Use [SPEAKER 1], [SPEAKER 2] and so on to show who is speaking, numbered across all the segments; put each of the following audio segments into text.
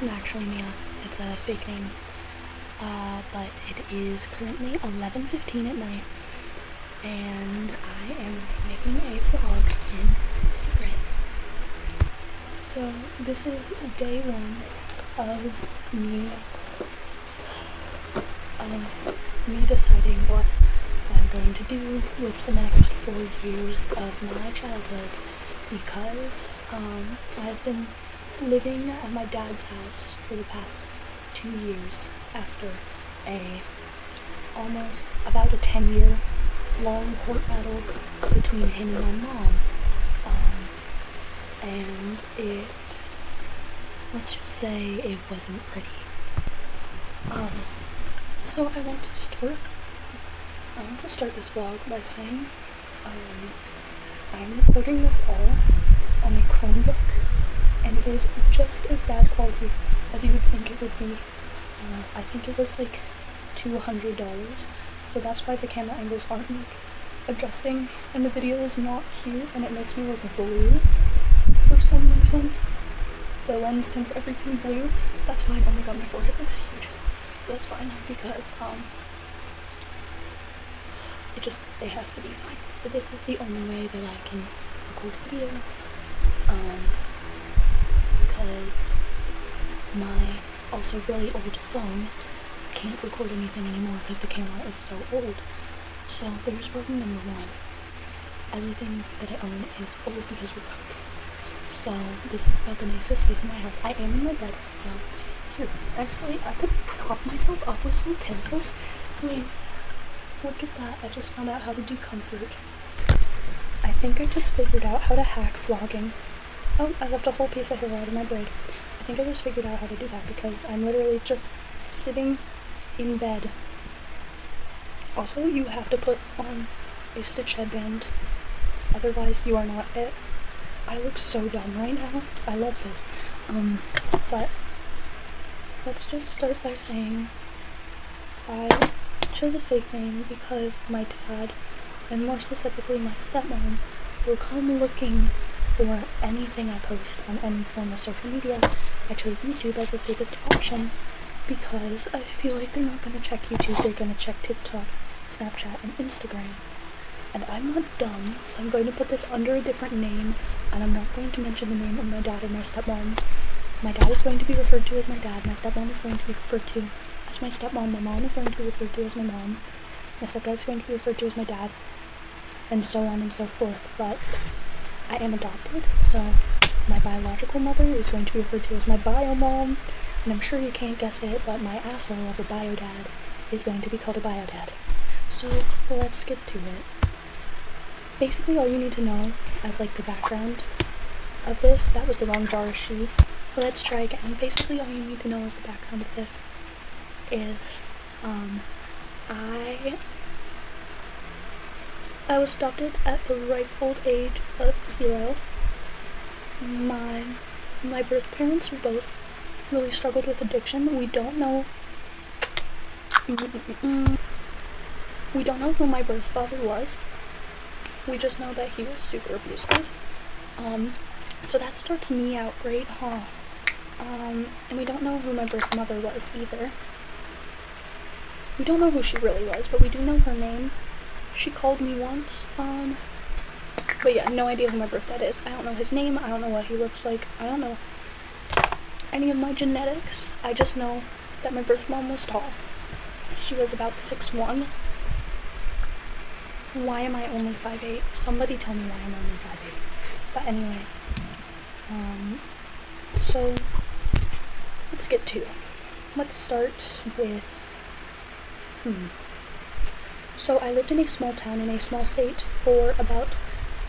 [SPEAKER 1] isn't actually Mia. It's a fake name. But it is currently 11:15 at night, and I am making a vlog in secret. So this is day one of me deciding what I'm going to do with the next 4 years of my childhood, because I've been living at my dad's house for the past 2 years after almost about a 10-year long court battle between him and my mom. And let's just say it wasn't pretty. So I want to start this vlog by saying, I'm recording this all on a Chromebook, and it is just as bad quality as you would think it would be. I think it was like $200, so that's why the camera angles aren't like adjusting, and the video is not cute, and it makes me look blue for some reason. The lens tints everything blue. That's fine. Oh my god, my forehead looks huge. That's fine, because it has to be fine. But this is the only way that I can record a video, because my also really old phone can't record anything anymore because the camera is so old. So there's problem number one. Everything that I own is old because we're broke. So this is about the nicest space in my house. I am in my bed right now. Here, actually, I could prop myself up with some pillows. Wait, look at that. I just found out how to do comfort. I think I just figured out how to hack vlogging. Oh, I left a whole piece of hair out of my braid. I think I just figured out how to do that because I'm literally just sitting in bed. Also, you have to put on a Stitch headband, otherwise you are not it. I look so dumb right now. I love this. But let's just start by saying I chose a fake name because my dad, and more specifically my stepmom, will come looking for anything I post on any form of social media. I chose YouTube as the safest option because I feel like they're not going to check YouTube, they're going to check TikTok, Snapchat, and Instagram. And I'm not dumb, so I'm going to put this under a different name, and I'm not going to mention the name of my dad or my stepmom. My dad is going to be referred to as my dad, my stepmom is going to be referred to as my stepmom, my mom is going to be referred to as my mom, my stepdad is going to be referred to as my dad, and so on and so forth. But I am adopted, so my biological mother is going to be referred to as my bio mom, and I'm sure you can't guess it, but my asshole of a bio dad is going to be called a bio dad. So let's get to it. Basically, all you need to know as like the background of this, that was the wrong jar of she. Let's try again. Basically, all you need to know as the background of this is, I was adopted at the ripe old age of 0. My birth parents were both really struggled with addiction. We don't know who my birth father was. We just know that he was super abusive. So that starts me out great, huh? And we don't know who my birth mother was either. We don't know who she really was, but we do know her name. She called me once, but yeah, no idea who my birth dad is. I don't know his name, I don't know what he looks like, I don't know any of my genetics. I just know that my birth mom was tall. She was about 6'1". Why am I only 5'8"? Somebody tell me why I'm only 5'8". But anyway, so let's get to it. Let's start with, So I lived in a small town in a small state for about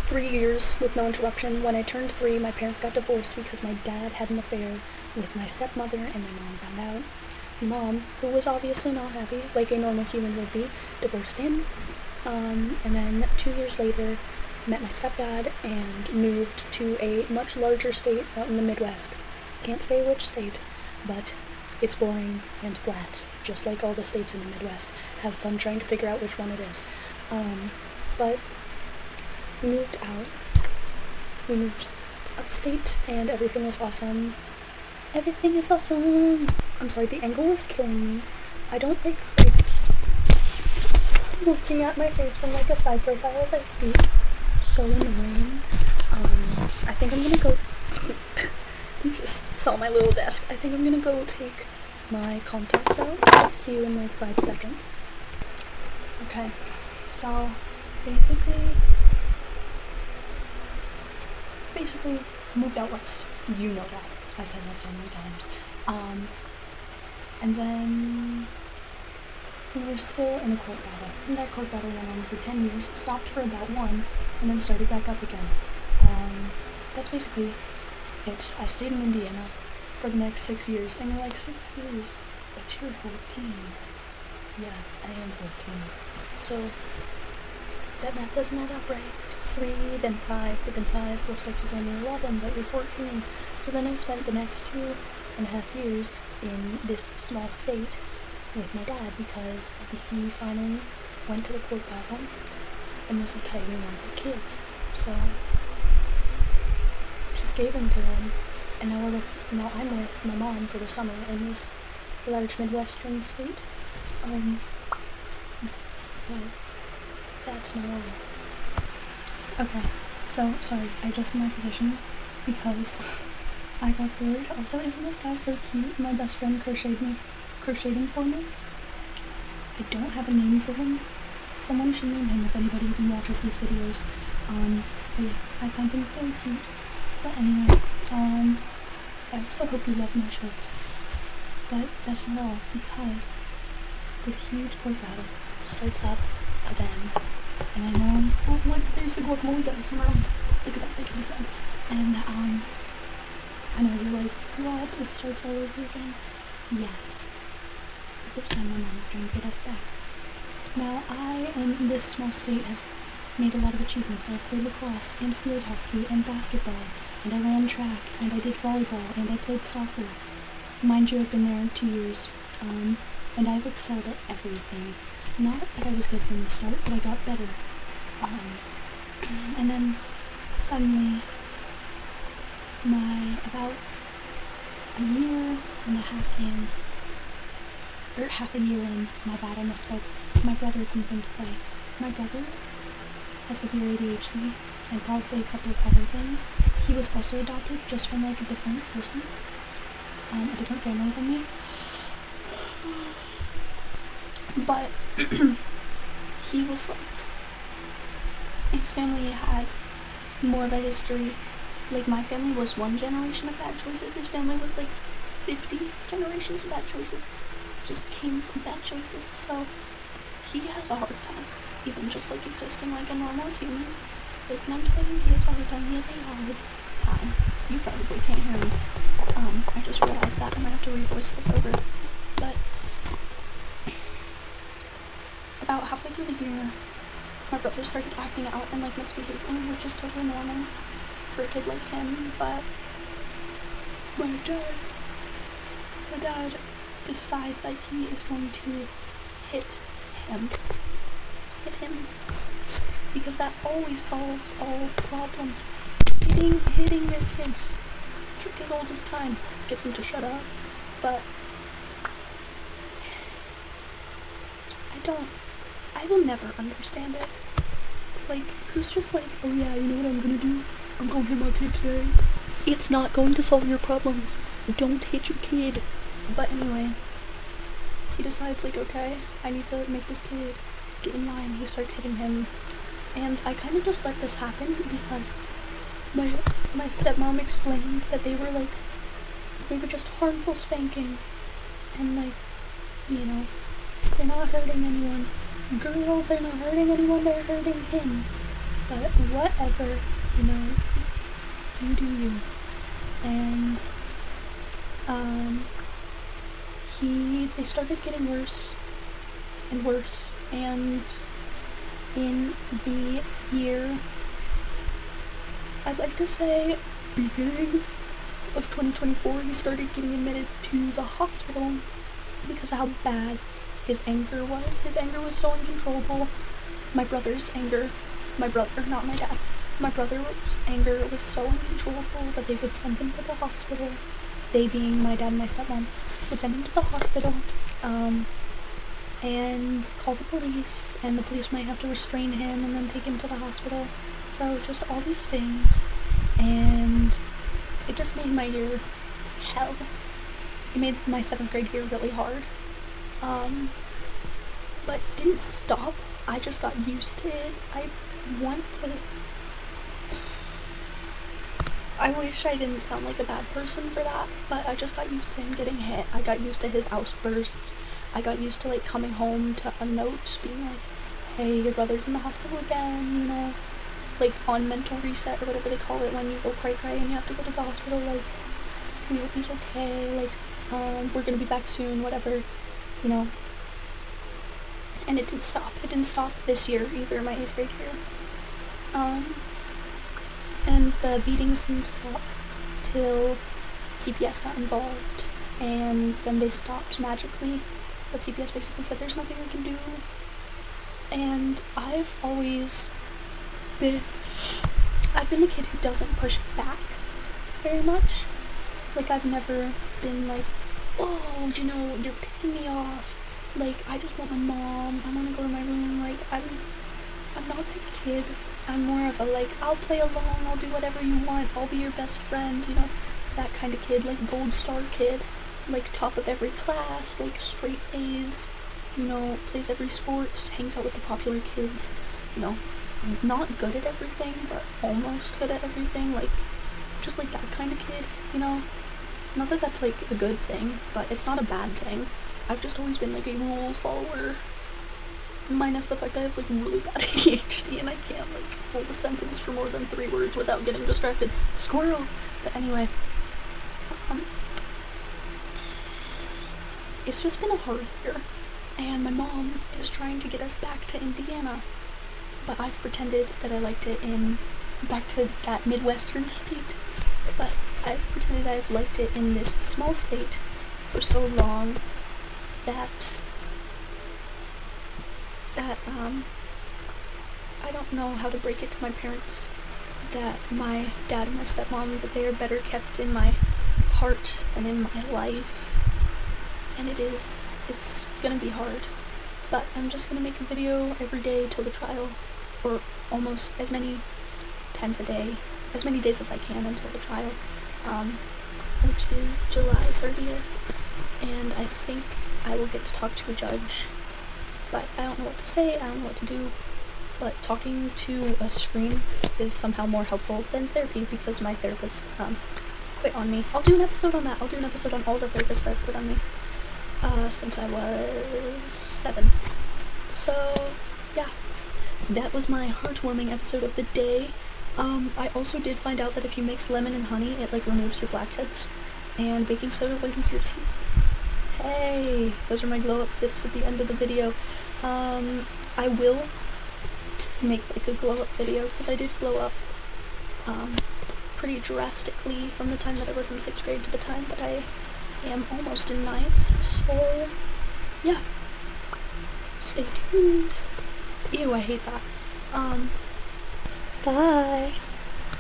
[SPEAKER 1] 3 years with no interruption. When I turned 3, my parents got divorced because my dad had an affair with my stepmother, and my mom found out. Mom, who was obviously not happy, like a normal human would be, divorced him. And then 2 years later, met my stepdad and moved to a much larger state out in the Midwest. Can't say which state, but it's boring and flat, just like all the states in the Midwest. Have fun trying to figure out which one it is. But we moved out. We moved upstate, and everything was awesome. Everything is awesome. I'm sorry, the angle is killing me. I don't like looking at my face from like a side profile as I speak. So annoying. I think I'm gonna go. You just saw my little desk. I think I'm gonna go take my contacts out. I'll see you in like 5 seconds. Okay, so basically moved out west. You know that. I said that so many times. And then we were still in a court battle. And that court battle went on for 10 years, stopped for about 1, and then started back up again. That's basically it. I stayed in Indiana for the next 6 years, and you're like, 6 years? But you're 14. Yeah, I am 14. So, that math doesn't add up right. 3, then 5, but then 5 plus 6 is only 11, but you're 14. So then I spent the next 2.5 years in this small state with my dad because he finally went to the court battle and was like, hey, we want the kids. So just gave him to him, and now I'm with my mom for the summer in this large Midwestern state. But that's not all. Okay, so sorry, I adjusted my position because I got bored. Also, isn't this guy so cute? My best friend crocheted him for me. I don't have a name for him. Someone should name him if anybody even watches these videos. But yeah, I find him very cute. But anyway, I also hope you love my shirts. But that's not all, because this huge court battle starts up again. And I know, oh look, there's the guacamole guy from earlier. Look at that, they can be friends. And, I know you're like, what? It starts all over again? Yes. But this time my mom is trying to get us back. Now, I, in this small state, have made a lot of achievements. I've played lacrosse, and field hockey, and basketball, and I ran track, and I did volleyball, and I played soccer. Mind you, I've been there 2 years, and I've excelled at everything. Not that I was good from the start, but I got better. And then, suddenly, about a year and a half in, or half a year in, my bad, I misspoke, my brother comes into play. My brother has severe ADHD, and probably a couple of other things. He was also adopted, just from like a different person, a different family than me. But he was like, his family had more of a history. Like, my family was 1 generation of bad choices. His family was like 50 generations of bad choices. Just came from bad choices. So he has a hard time, even just like existing like a normal human. Like, when I'm telling you he has a hard time, he has a hard time. You probably can't hear me. I just realized that I might have to re-voice this over. But about halfway through the year, my brother started acting out and like misbehaving, which is totally normal for a kid like him. But my dad decides like he is going to hit him, because that always solves all problems. Hitting your kids, trick as old as time, gets them to shut up. But I will never understand it. Like, who's just like, oh yeah, you know what I'm gonna do? I'm gonna hit my kid today. It's not going to solve your problems. Don't hit your kid. But anyway, he decides like, okay, I need to make this kid get in line. He starts hitting him. And I kind of just let this happen because my stepmom explained that they were just harmful spankings. And like, you know, they're not hurting anyone. Girl, they're not hurting anyone, they're hurting him. But whatever, you know, you do you. And, they started getting worse and worse. And in the year, I'd like to say, beginning of 2024, he started getting admitted to the hospital because of how bad his anger was. His anger was so uncontrollable. My brother's anger, my brother, not my dad, my brother's anger was so uncontrollable that they would send him to the hospital they being my dad and my stepmom, would send him to the hospital, and call the police, and the police might have to restrain him and then take him to the hospital. So just all these things, and it just made my year hell. It made my 7th grade year really hard. But it didn't stop. I just got used to it. I wish I didn't sound like a bad person for that, but I just got used to him getting hit. I got used to his outbursts. I got used to, like, coming home to a note being like, hey, your brother's in the hospital again, you know, like, on mental reset or whatever they call it when you go cray and you have to go to the hospital, like, we hope he's okay, like, we're gonna be back soon, whatever, you know. And it didn't stop. It didn't stop this year either, my 8th grade year. And the beatings didn't stop till CPS got involved, and then they stopped magically, but CPS basically said there's nothing we can do. And I've been the kid who doesn't push back very much. Like, I've never been like, oh, you know, you're pissing me off, like, I just want my mom, I want to go to my room. Like, I'm not that kid. I'm more of a, like, I'll play along, I'll do whatever you want, I'll be your best friend, you know, that kind of kid, like, gold star kid, like, top of every class, like, straight A's, you know, plays every sport, hangs out with the popular kids, you know, not good at everything, but almost good at everything, like, just, like, that kind of kid, you know. Not that that's, like, a good thing, but it's not a bad thing. I've just always been, like, a rule follower, minus the fact that I have, like, really bad ADHD and I can't, like, hold a sentence for more than 3 words without getting distracted. Squirrel! But anyway, it's just been a hard year, and my mom is trying to get us back to Indiana, but I've pretended that I liked it back to that Midwestern state, but I've pretended I've liked it in this small state for so long that I don't know how to break it to my parents that my dad and my stepmom, that they are better kept in my heart than in my life. And it's gonna be hard. But I'm just gonna make a video every day till the trial, or almost as many times a day, as many days as I can until the trial, which is July 30th. And I think I will get to talk to a judge. But I don't know what to say, I don't know what to do, but talking to a screen is somehow more helpful than therapy because my therapist quit on me. I'll do an episode on that. I'll do an episode on all the therapists I've quit on me since I was 7. So, yeah, that was my heartwarming episode of the day. I also did find out that if you mix lemon and honey, it, like, removes your blackheads, and baking soda whitens your teeth. Hey, those are my glow up tips at the end of the video. I will make, like, a glow up video because I did glow up pretty drastically from the time that I was in 6th grade to the time that I am almost in 9th. So yeah, stay tuned. Ew, I hate that. Bye.